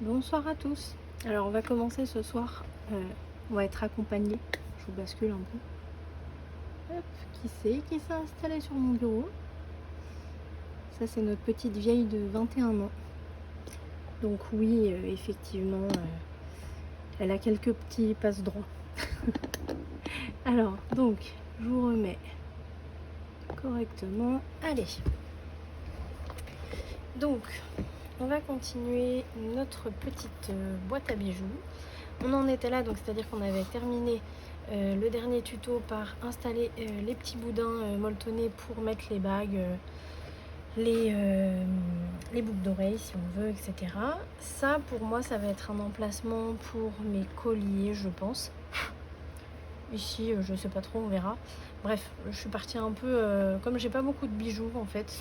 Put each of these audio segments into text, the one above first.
Bonsoir à tous. Alors on va commencer ce soir, on va être accompagné. Je vous bascule un peu. Hop, qui c'est qui s'est installé sur mon bureau? Ça c'est notre petite vieille de 21 ans. Donc oui, effectivement, elle a quelques petits passe-droits. Alors donc, je vous remets correctement. Allez. Donc, on va continuer notre petite boîte à bijoux. On en était là, donc c'est-à-dire qu'on avait terminé le dernier tuto par installer les petits boudins molletonnés pour mettre les bagues, les boucles d'oreilles si on veut, etc. Ça, pour moi, ça va être un emplacement pour mes colliers, je pense. Ici, je sais pas trop, on verra. Bref, je suis partie un peu... comme j'ai pas beaucoup de bijoux, en fait,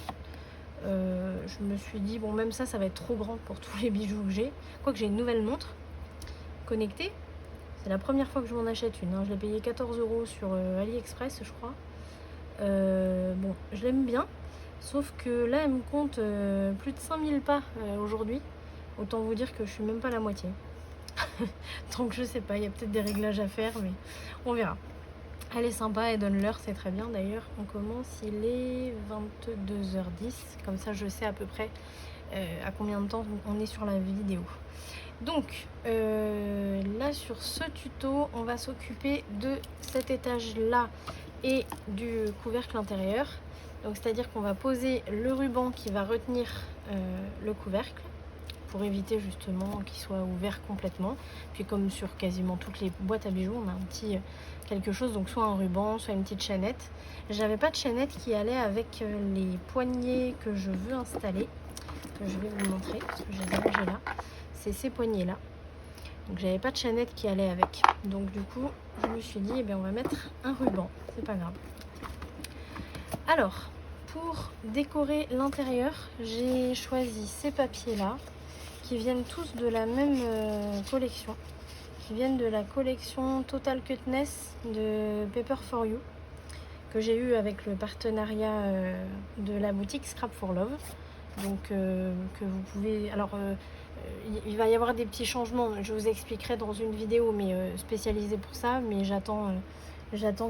je me suis dit, bon, même ça va être trop grand pour tous les bijoux que j'ai. Quoique j'ai une nouvelle montre connectée. C'est la première fois que je m'en achète une. Hein. Je l'ai payé 14 € sur AliExpress, je crois. Bon, je l'aime bien. Sauf que là, elle me compte plus de 5000 pas aujourd'hui. Autant vous dire que je suis même pas à la moitié. Donc je sais pas, il y a peut-être des réglages à faire, mais on verra. Elle est sympa, elle donne l'heure, c'est très bien. D'ailleurs, on commence, il est 22h10. Comme ça, je sais à peu près à combien de temps on est sur la vidéo. Donc là sur ce tuto on va s'occuper de cet étage là et du couvercle intérieur. Donc c'est à dire qu'on va poser le ruban qui va retenir le couvercle pour éviter justement qu'il soit ouvert complètement. Puis comme sur quasiment toutes les boîtes à bijoux on a un petit quelque chose, donc soit un ruban, soit une petite chaînette. J'avais pas de chaînette qui allait avec les poignées que je veux installer, que je vais vous montrer parce que je les ai rangées là. C'est ces poignées là, donc j'avais pas de chaînette qui allait avec, donc du coup je me suis dit on va mettre un ruban, c'est pas grave. Alors pour décorer l'intérieur, j'ai choisi ces papiers là qui viennent tous de la même collection, qui viennent de la collection Total Cutness de Paper for You, que j'ai eu avec le partenariat de la boutique Scrap for Love. Donc que vous pouvez... Alors il va y avoir des petits changements, je vous expliquerai dans une vidéo mais spécialisée pour ça, mais j'attends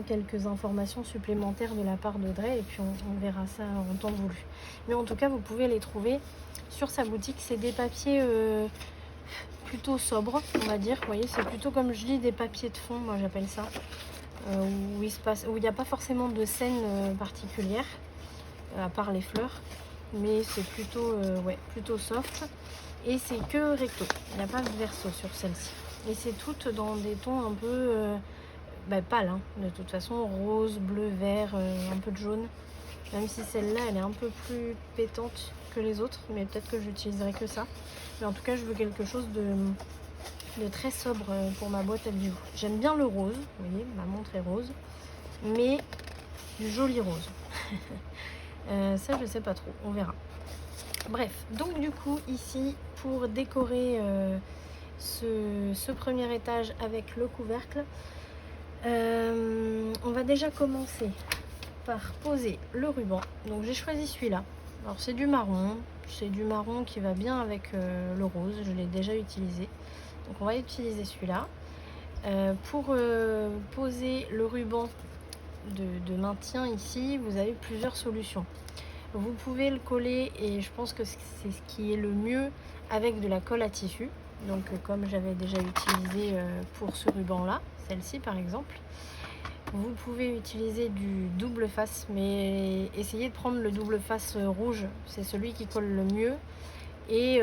quelques informations supplémentaires de la part d'Audrey et puis on verra ça en temps voulu. Mais en tout cas vous pouvez les trouver sur sa boutique. C'est des papiers plutôt sobres, on va dire. Vous voyez, c'est plutôt, comme je dis, des papiers de fond, moi j'appelle ça, où il n'y a pas forcément de scène particulière à part les fleurs, mais c'est plutôt plutôt soft. Et c'est que recto, il n'y a pas de verso sur celle-ci. Et c'est toutes dans des tons un peu pâles, hein. De toute façon, rose, bleu, vert, un peu de jaune. Même si celle-là, elle est un peu plus pétante que les autres, mais peut-être que j'utiliserai que ça. Mais en tout cas, je veux quelque chose de très sobre pour ma boîte à bijoux. J'aime bien le rose, vous voyez, ma montre est rose, mais du joli rose. Ça, je sais pas trop, on verra. Bref, donc du coup ici pour décorer ce premier étage avec le couvercle, on va déjà commencer par poser le ruban. Donc j'ai choisi celui-là. Alors c'est du marron qui va bien avec le rose, je l'ai déjà utilisé. Donc on va utiliser celui-là. Pour poser le ruban de maintien ici, vous avez plusieurs solutions. Vous pouvez le coller, et je pense que c'est ce qui est le mieux, avec de la colle à tissu. Donc comme j'avais déjà utilisé pour ce ruban là, celle-ci par exemple. Vous pouvez utiliser du double face, mais essayez de prendre le double face rouge, c'est celui qui colle le mieux. Et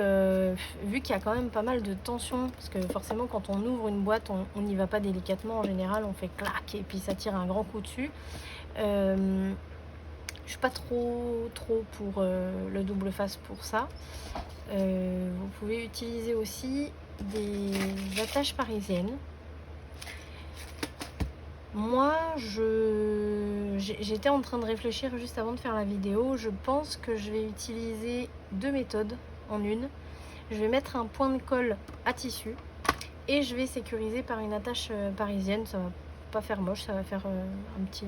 vu qu'il y a quand même pas mal de tension, parce que forcément quand on ouvre une boîte on n'y va pas délicatement, en général on fait clac et puis ça tire un grand coup dessus. Je suis pas trop pour le double face pour ça. Vous pouvez utiliser aussi des attaches parisiennes. Moi, j'étais en train de réfléchir juste avant de faire la vidéo. Je pense que je vais utiliser deux méthodes en une. Je vais mettre un point de colle à tissu et je vais sécuriser par une attache parisienne. Ça va pas faire moche, ça va faire un petit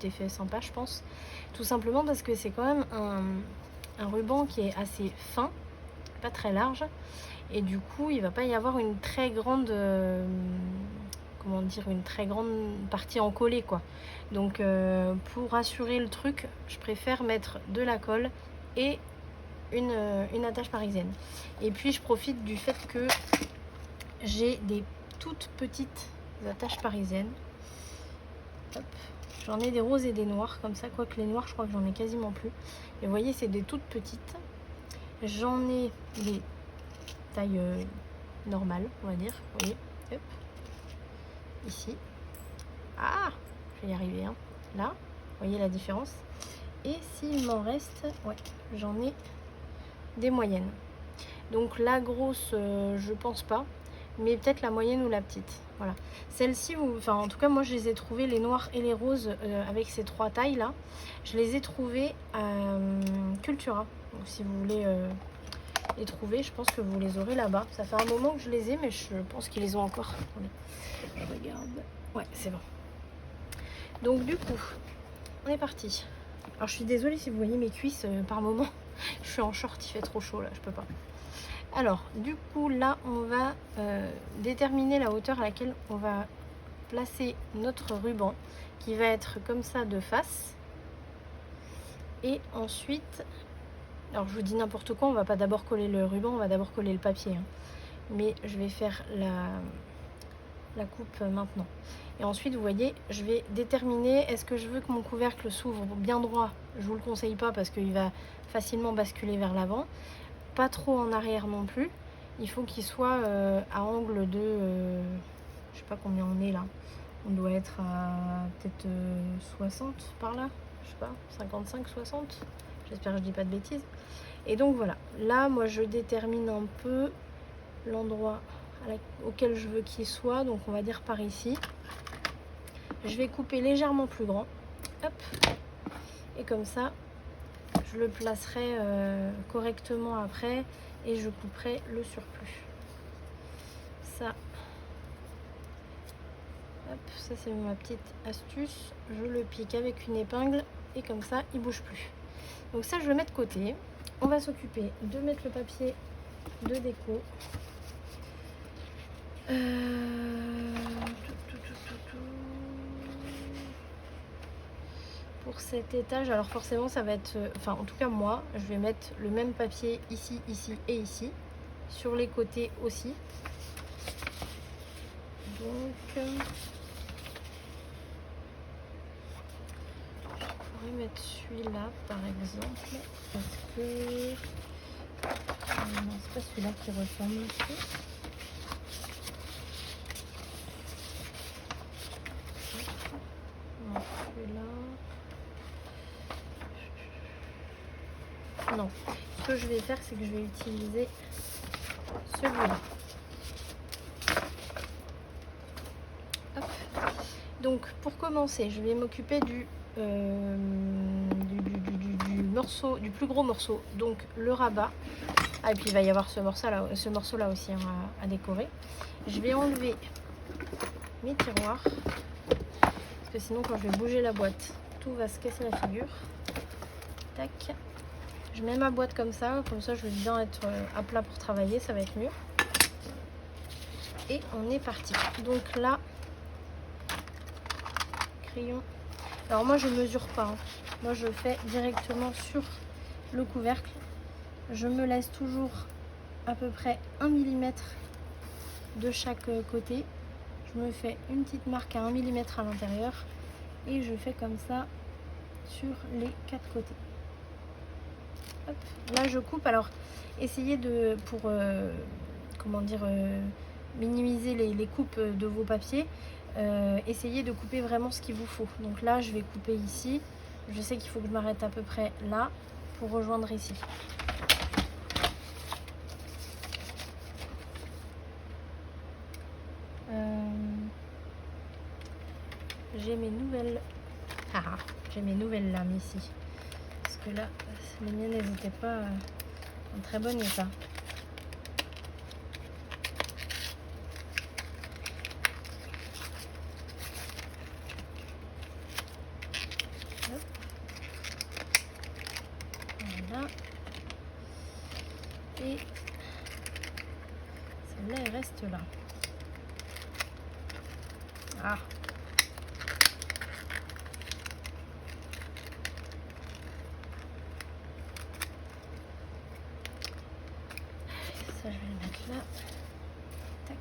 effet sympa, je pense. Tout simplement parce que c'est quand même un ruban qui est assez fin pas très large. Et du coup, il va pas y avoir une très grande... comment dire, une très grande partie encollée, quoi. Donc, pour assurer le truc, je préfère mettre de la colle et une attache parisienne. Et puis, je profite du fait que j'ai des toutes petites attaches parisiennes. Hop. J'en ai des roses et des noirs comme ça, quoique les noirs je crois que j'en ai quasiment plus. Et vous voyez, c'est des toutes petites. J'en ai des tailles normales, on va dire. Vous voyez, hop. Ici. Ah, je vais y arriver, hein. Là, vous voyez la différence. Et s'il m'en reste, ouais, j'en ai des moyennes. Donc la grosse, je pense pas. Mais peut-être la moyenne ou la petite. Voilà. Celle-ci, enfin en tout cas moi je les ai trouvées, les noirs et les roses avec ces 3 tailles là. Je les ai trouvées à Cultura. Donc si vous voulez les trouver, je pense que vous les aurez là-bas. Ça fait un moment que je les ai, mais je pense qu'ils les ont encore. Attendez, je regarde. Ouais, c'est bon. Donc du coup, on est parti. Alors je suis désolée si vous voyez mes cuisses par moment. Je suis en short, il fait trop chaud là, je peux pas. Alors, du coup, là, on va déterminer la hauteur à laquelle on va placer notre ruban, qui va être comme ça de face. Et ensuite, alors je vous dis n'importe quoi, on va pas d'abord coller le ruban, on va d'abord coller le papier. Hein. Mais je vais faire la coupe maintenant. Et ensuite, vous voyez, je vais déterminer, est-ce que je veux que mon couvercle s'ouvre bien droit? Je vous le conseille pas parce qu'il va facilement basculer vers l'avant. Pas trop en arrière non plus. Il faut qu'il soit à angle de... je sais pas combien on est là. On doit être à peut-être 60 par là. Je sais pas, 55, 60. J'espère que je dis pas de bêtises. Et donc voilà. Là, moi, je détermine un peu l'endroit auquel je veux qu'il soit. Donc on va dire par ici. Je vais couper légèrement plus grand. Hop. Et comme ça, je le placerai correctement après et je couperai le surplus. Ça, hop, ça c'est ma petite astuce. Je le pique avec une épingle et comme ça, il bouge plus. Donc ça, je le mets de côté. On va s'occuper de mettre le papier de déco. Pour cet étage, alors forcément ça va être, enfin en tout cas moi, je vais mettre le même papier ici, ici et ici, sur les côtés aussi. Donc, je pourrais mettre celui-là par exemple, parce que non, c'est pas celui-là qui ressemble aussi. Non, celui-là. Non, ce que je vais faire, c'est que je vais utiliser celui-là. Donc, pour commencer, je vais m'occuper du morceau, du plus gros morceau, donc le rabat. Ah, et puis il va y avoir ce morceau-là aussi hein, à décorer. Je vais enlever mes tiroirs, parce que sinon, quand je vais bouger la boîte, tout va se casser la figure. Tac. Je mets ma boîte comme ça je vais bien être à plat pour travailler, ça va être mieux. Et on est parti. Donc là, crayon. Alors moi je mesure pas, hein. Moi je fais directement sur le couvercle. Je me laisse toujours à peu près 1 mm de chaque côté. Je me fais une petite marque à 1 mm à l'intérieur et je fais comme ça sur les 4 côtés. Hop. Là je coupe, alors essayez de, pour comment dire, minimiser les coupes de vos papiers, essayez de couper vraiment ce qu'il vous faut. Donc là je vais couper ici, je sais qu'il faut que je m'arrête à peu près là pour rejoindre ici. J'ai mes nouvelles j'ai mes nouvelles lames ici, parce que là les miennes n'étaient pas en très bon état. Voilà. Et Celle-là, elle reste là. Ah. Ça, je vais le mettre là. Tac.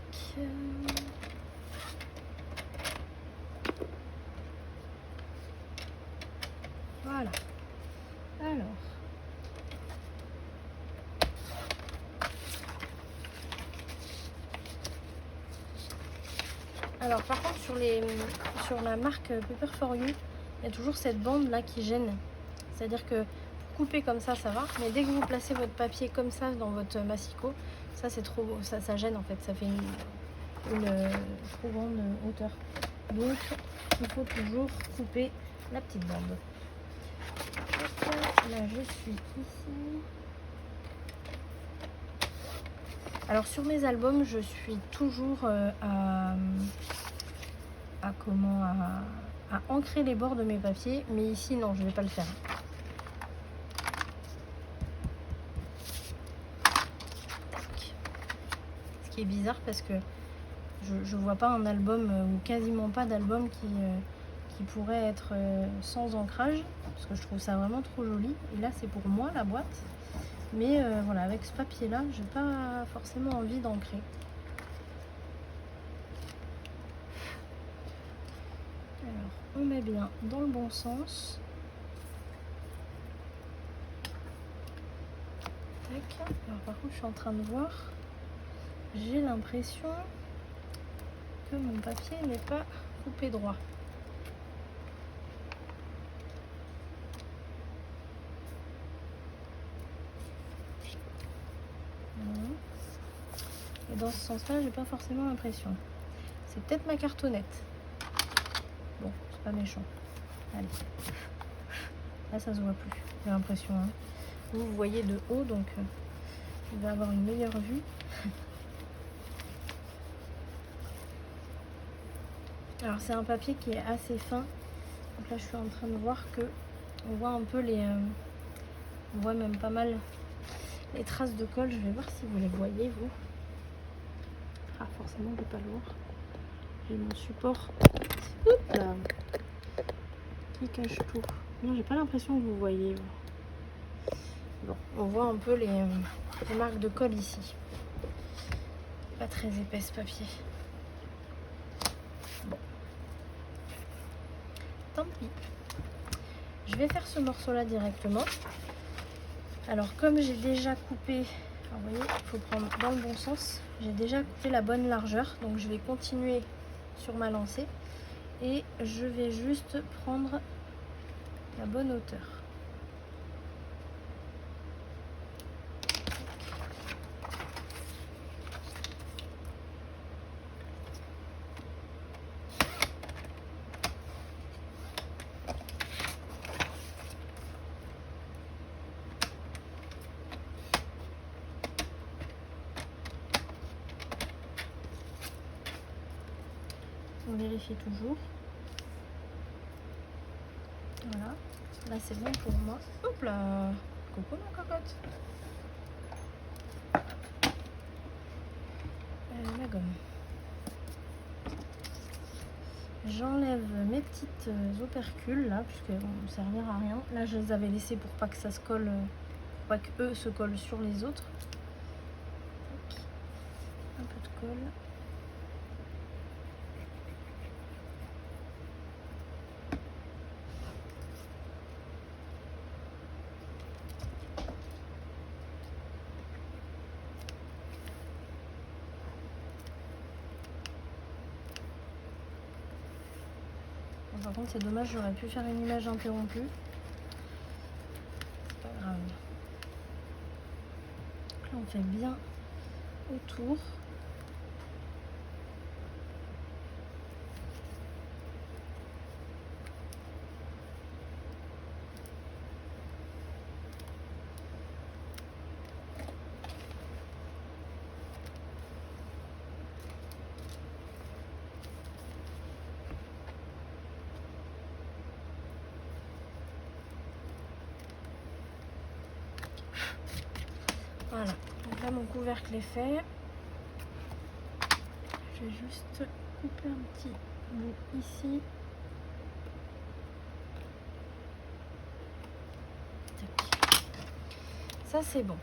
Voilà. Alors par contre sur la marque Paper for You, il y a toujours cette bande là qui gêne. C'est-à-dire que pour couper comme ça va, mais dès que vous placez votre papier comme ça dans votre massicot, ça c'est trop ça gêne en fait, ça fait une trop grande hauteur. Donc il faut toujours couper la petite bande. Là je suis ici. Alors sur mes albums, je suis toujours à ancrer les bords de mes papiers, mais ici non, je vais pas le faire. Ce qui est bizarre parce que je vois pas un album ou quasiment pas d'album qui pourrait être sans ancrage, parce que je trouve ça vraiment trop joli. Et là c'est pour moi la boîte, mais voilà, avec ce papier là, j'ai pas forcément envie d'ancrer. Alors on met bien dans le bon sens. Tac. Alors par contre je suis en train de voir, j'ai l'impression que mon papier n'est pas coupé droit. Et dans ce sens-là, j'ai pas forcément l'impression. C'est peut-être ma cartonnette. Bon, c'est pas méchant. Allez. Là, ça se voit plus, j'ai l'impression. Hein. Vous voyez de haut, donc il va avoir une meilleure vue. Alors, c'est un papier qui est assez fin. Donc là, je suis en train de voir que on voit un peu on voit même pas mal les traces de colle. Je vais voir si vous les voyez, vous. Ah, forcément, je ne vais pas le voir. J'ai mon support. Oups là, qui cache tout. Non, j'ai pas l'impression que vous voyez. Bon, on voit un peu les marques de colle ici. Pas très épais ce papier. Bon. Tant pis. Je vais faire ce morceau-là directement. Alors, comme j'ai déjà coupé, alors, vous voyez, il faut prendre dans le bon sens. J'ai déjà coupé la bonne largeur, donc je vais continuer sur ma lancée et je vais juste prendre la bonne hauteur. On vérifie toujours. Voilà, là c'est bon pour moi. Hop là, coucou ma cocotte. La gomme. J'enlève mes petites opercules là, puisqu'elles vont me servir à rien. Là je les avais laissées pour pas que ça se colle, pour pas que eux se collent sur les autres. Un peu de colle. Par contre c'est dommage, j'aurais pu faire une image interrompue. C'est pas grave. Donc là on fait bien autour. Voilà, donc là mon couvercle est fait. Je vais juste couper un petit bout ici. Tac. Ça c'est bon.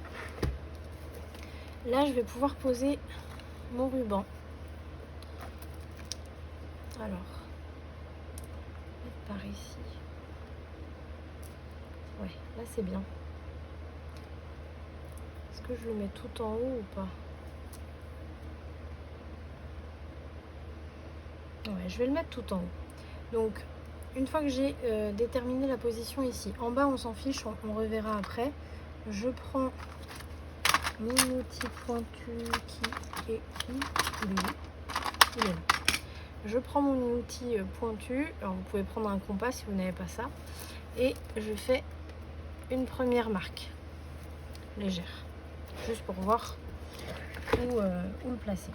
Là je vais pouvoir poser mon ruban. Alors, mettre par ici. Ouais, là c'est bien. Est-ce que je le mets tout en haut ou pas? Ouais, je vais le mettre tout en haut. Donc, une fois que j'ai déterminé la position ici, en bas on s'en fiche, on reverra après. Je prends mon outil pointu qui est où? Il est là. Je prends mon outil pointu, alors vous pouvez prendre un compas si vous n'avez pas ça, et je fais une première marque légère, juste pour voir où le placer.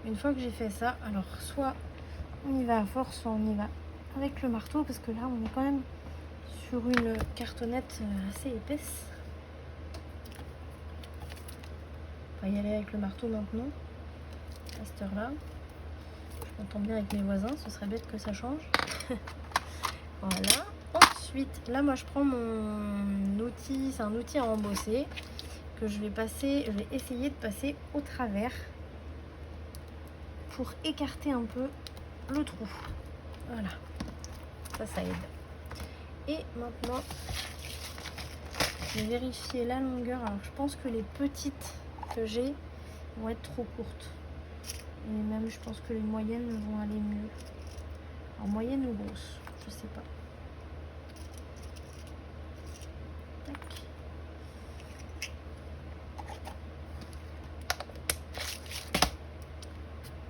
Une fois que j'ai fait ça, alors soit on y va à force, soit on y va avec le marteau, parce que là on est quand même sur une cartonnette assez épaisse. On va y aller avec le marteau maintenant, à cette heure-là. Je m'entends bien avec mes voisins, ce serait bête que ça change. Voilà. Ensuite, là moi je prends mon outil, c'est un outil à embosser que je vais essayer de passer au travers pour écarter un peu le trou. Voilà, ça aide. Et maintenant, je vais vérifier la longueur. Alors je pense que les petites que j'ai vont être trop courtes. Et même je pense que les moyennes vont aller mieux. Alors moyenne ou grosse, je sais pas. Tac.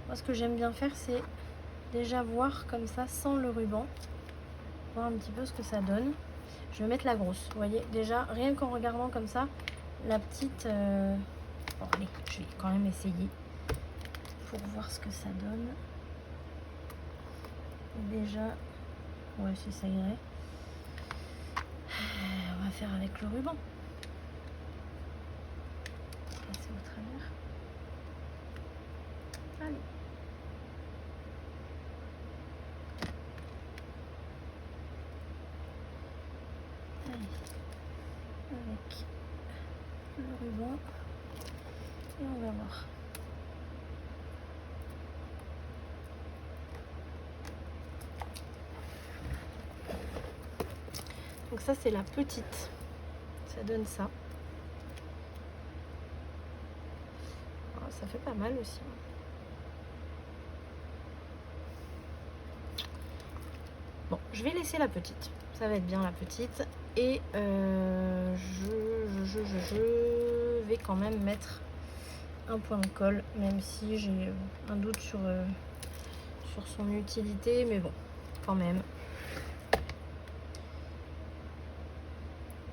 Moi ce que j'aime bien faire c'est déjà voir comme ça sans le ruban. Voir un petit peu ce que ça donne. Je vais mettre la grosse. Vous voyez déjà rien qu'en regardant comme ça, la petite... Bon allez, je vais quand même essayer pour voir ce que ça donne. Déjà, ouais si ça irait. On va faire avec le ruban. Passer au travers. Allez. Allez. Avec le ruban. Et on va voir. Donc ça c'est la petite, ça donne ça. Alors, ça fait pas mal aussi. Bon, je vais laisser la petite, ça va être bien la petite. Et je vais quand même mettre un point de colle, même si j'ai un doute sur son utilité, mais bon, quand même.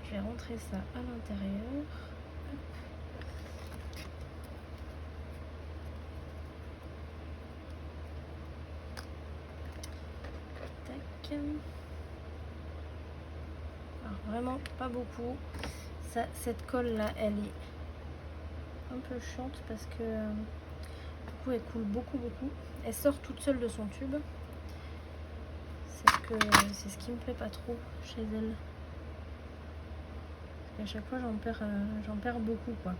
Je vais rentrer ça à l'intérieur. Tac. Alors vraiment pas beaucoup. Cette colle là, elle est un peu chiante parce que du coup elle coule beaucoup. Elle sort toute seule de son tube. C'est ce qui me plaît pas trop chez elle. À chaque fois j'en perds beaucoup quoi.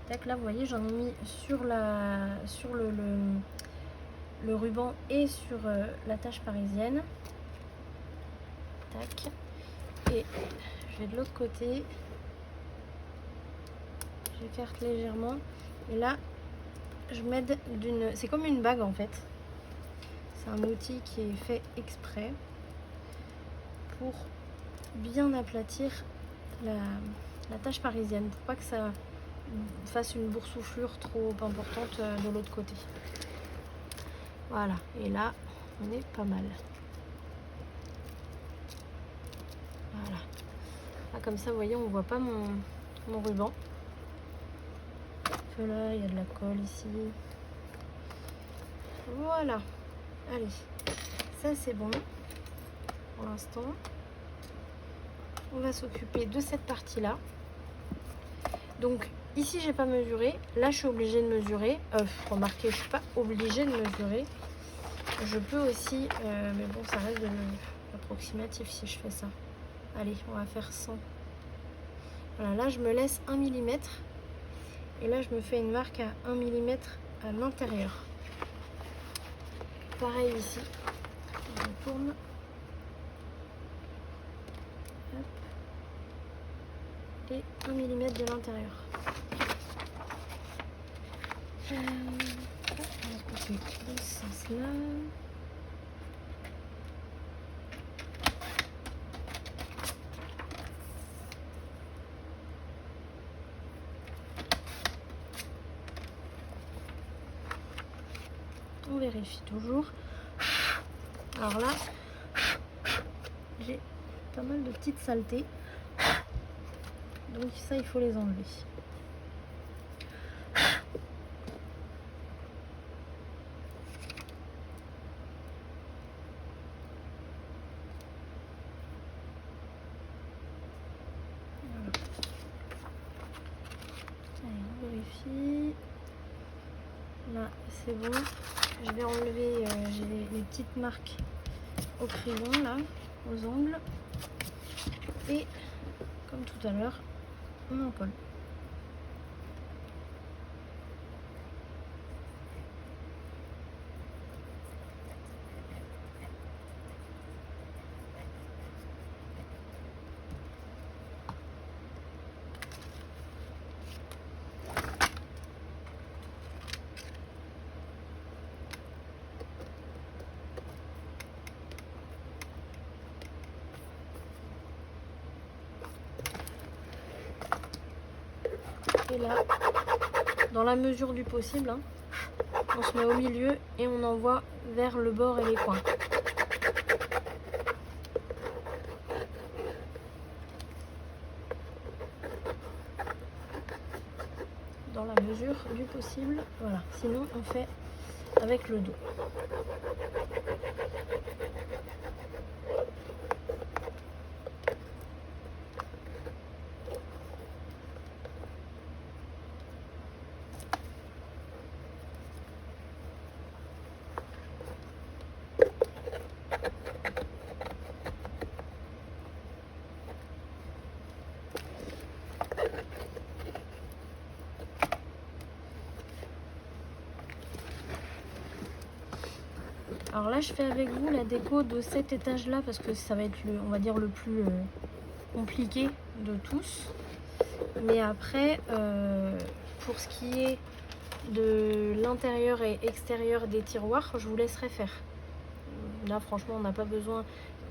Tac, là vous voyez j'en ai mis sur le ruban et sur la tâche parisienne. Tac. Et je vais de l'autre côté. J'écarte légèrement. Et là je m'aide d'une... C'est comme une bague en fait. C'est un outil qui est fait exprès pour bien aplatir la tâche parisienne, pour pas que ça fasse une boursouflure trop importante de l'autre côté. Voilà, et là on est pas mal. Voilà. Là, comme ça vous voyez on voit pas mon ruban. Un peu là, il y a de la colle ici. Voilà. Allez, ça c'est bon pour l'instant. On va s'occuper de cette partie là. Donc ici j'ai pas mesuré, là je suis obligée de mesurer. Remarquez, je suis pas obligée de mesurer. Je peux aussi, mais bon ça reste de l'approximatif si je fais ça. Allez, on va faire 100. Voilà, là je me laisse 1 mm. Et là je me fais une marque à 1 mm à l'intérieur. Pareil ici, je tourne. Hop. Et 1 mm de l'intérieur. On va couper dans ce sens-là. On vérifie toujours. Alors là, j'ai pas mal de petites saletés. Donc ça, il faut les enlever. Voilà. Allez, on vérifie. Là, c'est bon. Je vais enlever j'ai les petites marques au crayon, là, aux ongles. Et, comme tout à l'heure, on en colle. Et là, dans la mesure du possible, hein, on se met au milieu et on envoie vers le bord et les coins. Dans la mesure du possible, voilà. Sinon, on fait avec le dos. Alors là, je fais avec vous la déco de cet étage-là parce que ça va être, on va dire, le plus compliqué de tous. Mais après, pour ce qui est de l'intérieur et extérieur des tiroirs, je vous laisserai faire. Là, franchement, on n'a pas besoin.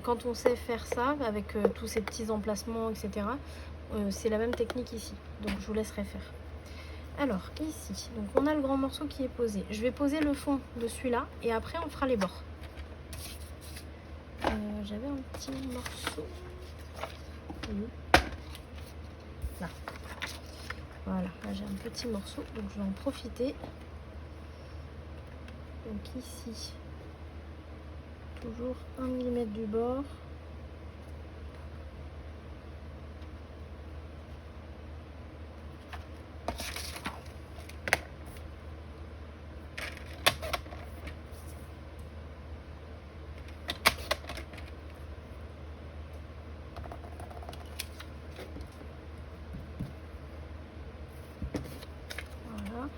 Quand on sait faire ça, avec tous ces petits emplacements, etc., c'est la même technique ici. Donc, je vous laisserai faire. Alors, ici, donc on a le grand morceau qui est posé. Je vais poser le fond de celui-là et après, on fera les bords. J'avais un petit morceau. Là. Voilà, là j'ai un petit morceau, donc je vais en profiter. Donc ici, toujours 1 mm du bord. Voilà.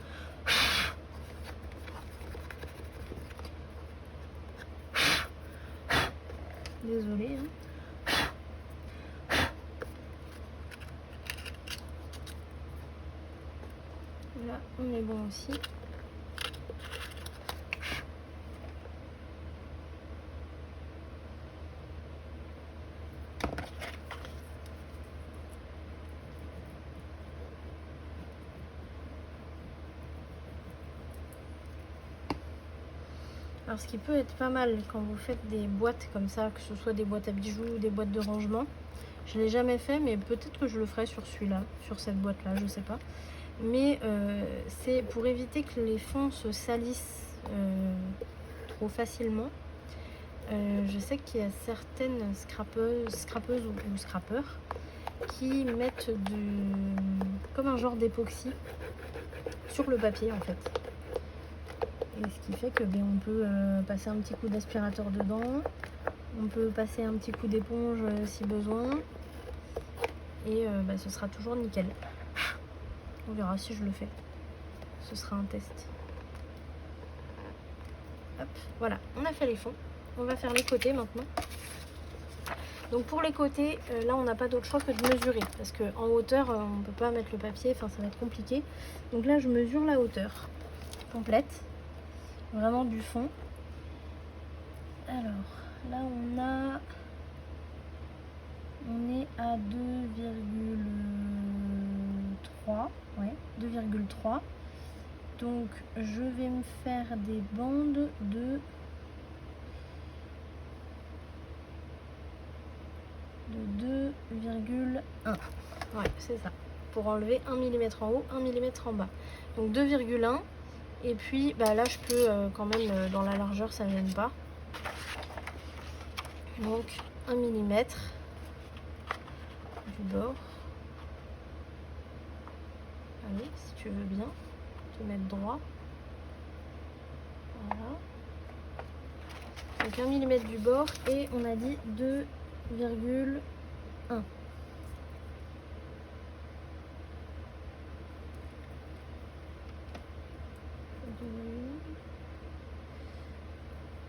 Désolée. Hein. Là, on est bon aussi. Alors ce qui peut être pas mal quand vous faites des boîtes comme ça, que ce soit des boîtes à bijoux ou des boîtes de rangement, je ne l'ai jamais fait, mais peut-être que je le ferai sur celui-là, sur cette boîte-là, je sais pas. Mais c'est pour éviter que les fonds se salissent trop facilement. Je sais qu'il y a certaines scrapeuses ou scrappeurs qui mettent comme un genre d'époxy sur le papier en fait. Et ce qui fait que on peut passer un petit coup d'aspirateur dedans, on peut passer un petit coup d'éponge si besoin, et ce sera toujours nickel. On verra si je le fais. Ce sera un test. Hop, voilà, on a fait les fonds. On va faire les côtés maintenant. Donc pour les côtés, là on n'a pas d'autre choix que de mesurer, parce qu'en hauteur on ne peut pas mettre le papier, enfin ça va être compliqué. Donc là je mesure la hauteur complète, vraiment du fond. Alors là on est à 2,3, ouais, 2,3. Donc je vais me faire des bandes de 2,1. Ouais, c'est ça. Pour enlever 1 mm en haut, 1 mm en bas. Donc 2,1. Et puis là je peux quand même dans la largeur, ça ne gêne pas. Donc 1 mm du bord. Allez, si tu veux bien te mettre droit. Voilà. Donc 1 mm du bord et on a dit 2,1.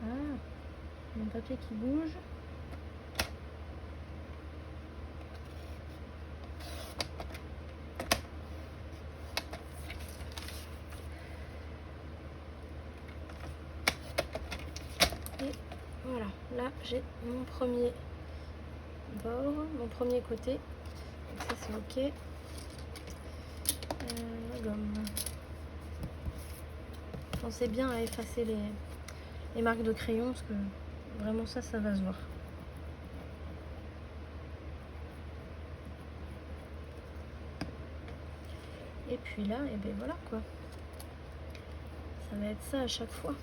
Ah, mon papier qui bouge. Et voilà, là j'ai mon premier bord, mon premier côté. Donc ça c'est ok. La gomme. Pensez bien à effacer les marques de crayon parce que vraiment ça va se voir. Et puis là, et ben voilà quoi. Ça va être ça à chaque fois.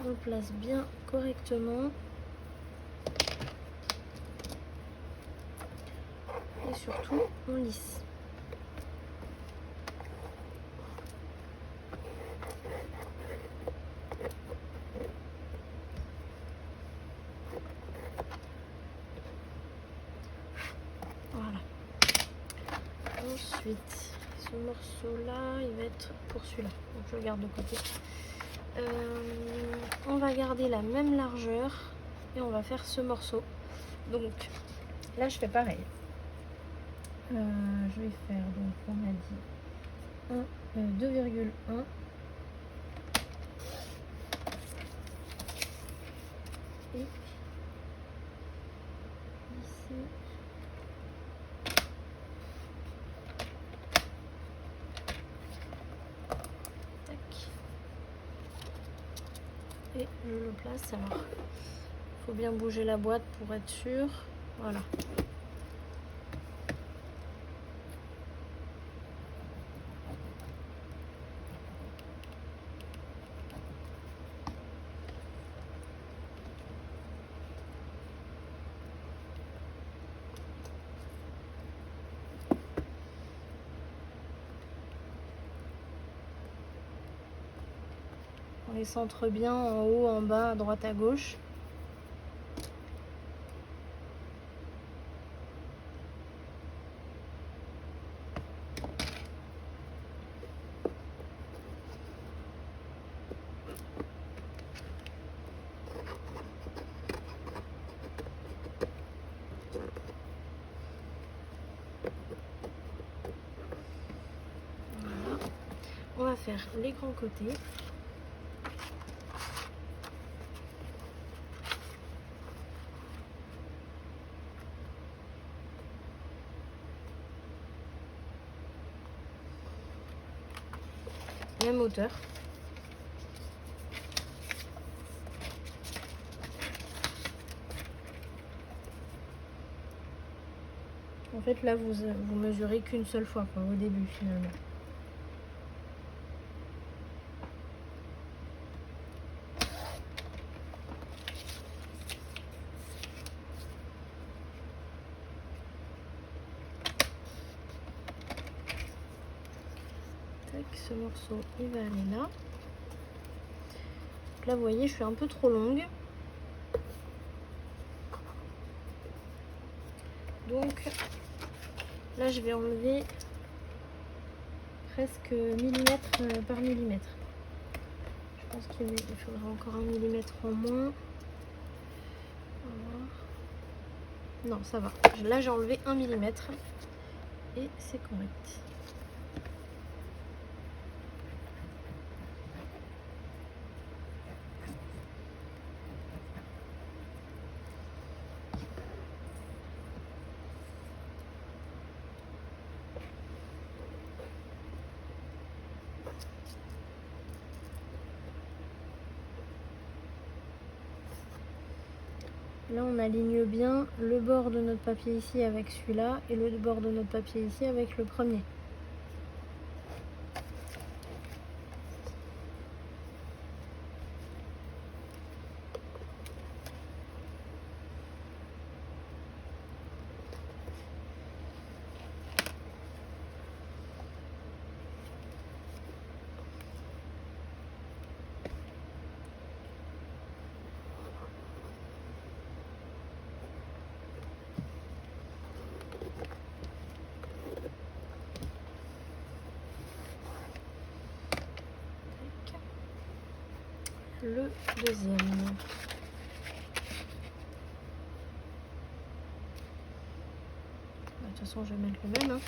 On place bien correctement. Et surtout, on lisse. Voilà. Ensuite, ce morceau-là, il va être pour celui-là. Donc je le garde de côté. On va garder la même largeur et on va faire ce morceau. Donc là, je fais pareil. Je vais faire, donc on a dit 2,1. Et ici. Tac. Et je le place. Alors, il faut bien bouger la boîte pour être sûr. Voilà. On les centre bien en haut, en bas, à droite, à gauche. Voilà. On va faire les grands côtés. Même hauteur. En fait là vous mesurez qu'une seule fois quoi, au début finalement. ce morceau il va aller là. Donc là vous voyez je suis un peu trop longue. Donc là je vais enlever presque millimètre par millimètre. Je pense qu'il faudra encore 1 millimètre en moins. Non, ça va. Là j'ai enlevé 1 millimètre et c'est correct. Là on aligne bien le bord de notre papier ici avec celui-là et le bord de notre papier ici avec le premier. Le deuxième. De toute façon je vais mettre le même, hein.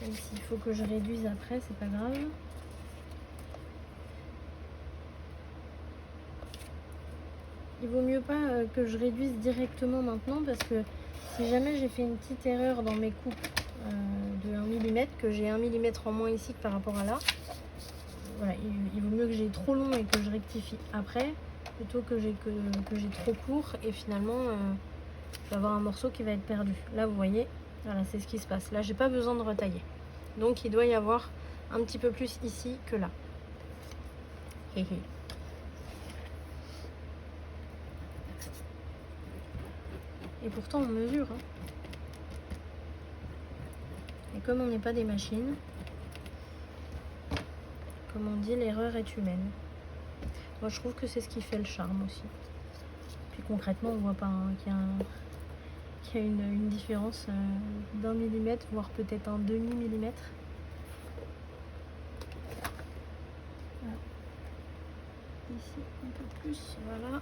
Même s'il faut que je réduise après, c'est pas grave. Il vaut mieux pas que je réduise directement maintenant parce que si jamais j'ai fait une petite erreur dans mes coupes de 1 mm, que j'ai 1 mm en moins ici que par rapport à là, voilà, il vaut mieux que j'ai trop long et que je rectifie après plutôt que j'ai trop court et finalement je vais avoir un morceau qui va être perdu. Là vous voyez, voilà, c'est ce qui se passe. Là j'ai pas besoin de retailler. Donc il doit y avoir un petit peu plus ici que là. Et pourtant on mesure, hein. Et comme on n'est pas des machines, comme on dit, l'erreur est humaine. Moi je trouve que c'est ce qui fait le charme aussi. Puis concrètement on voit pas hein, qu'il y a une différence d'1 millimètre, voire peut-être un demi-millimètre. Voilà. Ici un peu plus, voilà.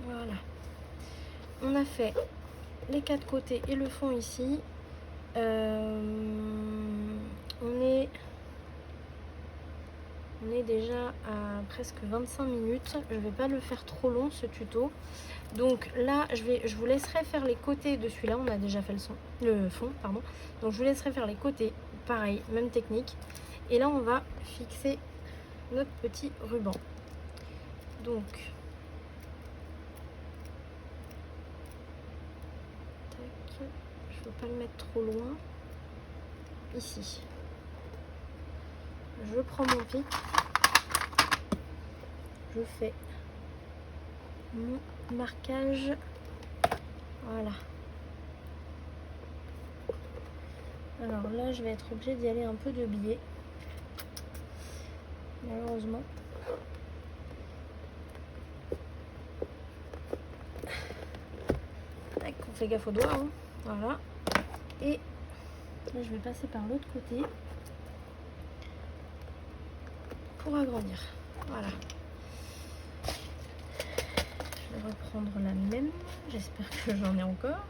Voilà. On a fait les 4 côtés et le fond ici. On est déjà à presque 25 minutes. Je vais pas le faire trop long ce tuto. Donc là, je vous laisserai faire les côtés de celui-là. On a déjà fait le fond, pardon. Donc je vous laisserai faire les côtés. Pareil, même technique. Et là, on va fixer notre petit ruban. Donc, tac, je ne veux pas le mettre trop loin. Ici. Je prends mon pic. Je fais mon marquage. Voilà. Alors là, je vais être obligée d'y aller un peu de biais. Malheureusement. Tac, on fait gaffe aux doigts. Hein. Voilà. Et là, je vais passer par l'autre côté pour agrandir. Voilà. Je vais reprendre la même. J'espère que j'en ai encore.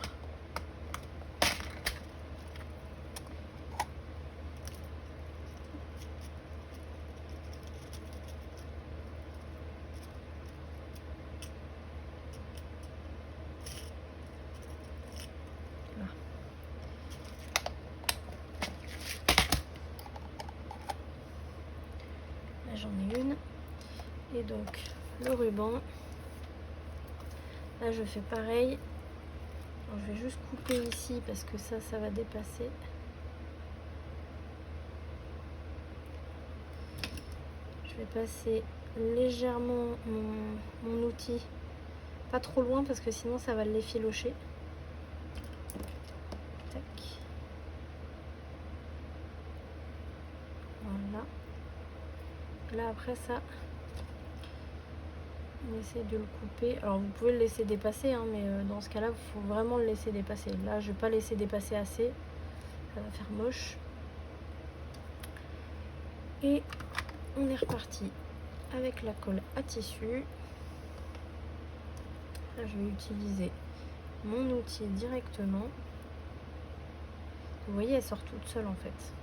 Là, j'en ai une. Et donc, le ruban. Là, je fais pareil. Alors, je vais juste couper ici parce que ça va dépasser. Je vais passer légèrement mon outil, pas trop loin parce que sinon ça va l'effilocher. Tac. Voilà. Là après ça, on essaie de le couper. Alors vous pouvez le laisser dépasser, hein, mais dans ce cas-là, il faut vraiment le laisser dépasser. Là, je vais pas laisser dépasser assez, ça va faire moche. Et on est reparti avec la colle à tissu. Là, je vais utiliser mon outil directement. Vous voyez, elle sort toute seule en fait.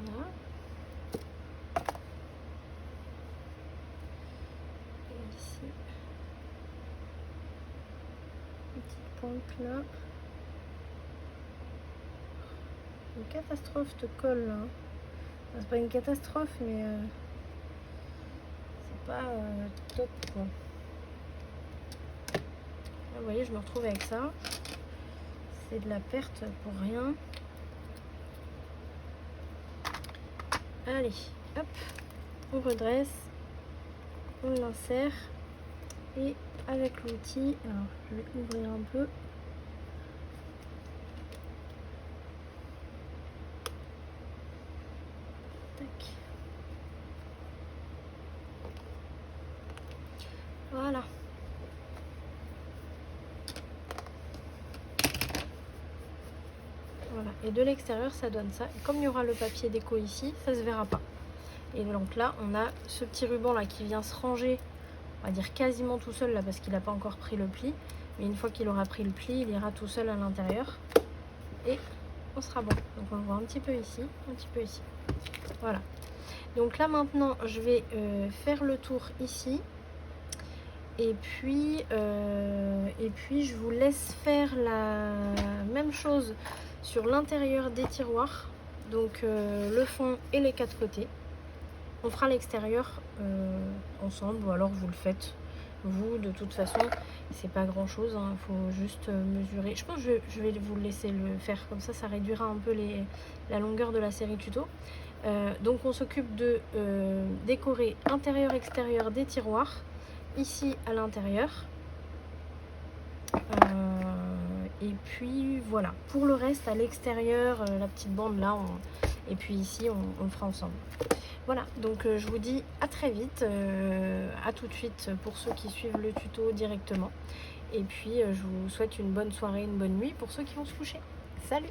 Voilà. Et ici, une petite pointe là. Une catastrophe de colle là. Enfin, c'est pas une catastrophe, mais c'est pas top quoi. Là, vous voyez, je me retrouve avec ça. C'est de la perte pour rien. Allez, hop, on redresse, on l'insère et avec l'outil, alors je vais ouvrir un peu. Tac. Voilà. Voilà. Et de l'extérieur, ça donne ça. Et comme il y aura le papier déco ici, ça se verra pas. Et donc là, on a ce petit ruban là qui vient se ranger, on va dire quasiment tout seul là parce qu'il n'a pas encore pris le pli. Mais une fois qu'il aura pris le pli, il ira tout seul à l'intérieur. Et on sera bon. Donc on le voit un petit peu ici, un petit peu ici. Voilà. Donc là maintenant, je vais faire le tour ici. Et puis je vous laisse faire la même chose sur l'intérieur des tiroirs. Donc le fond et les quatre côtés. On fera l'extérieur ensemble ou alors vous le faites. Vous, de toute façon, c'est pas grand chose, hein, il faut juste mesurer. Je pense que je vais vous laisser le faire comme ça réduira un peu la longueur de la série tuto. Donc on s'occupe de décorer intérieur-extérieur des tiroirs, ici à l'intérieur. Et puis voilà, pour le reste à l'extérieur, la petite bande là, et puis ici on le fera ensemble. Voilà, donc je vous dis à très vite, à tout de suite pour ceux qui suivent le tuto directement. Et puis je vous souhaite une bonne soirée, une bonne nuit pour ceux qui vont se coucher. Salut!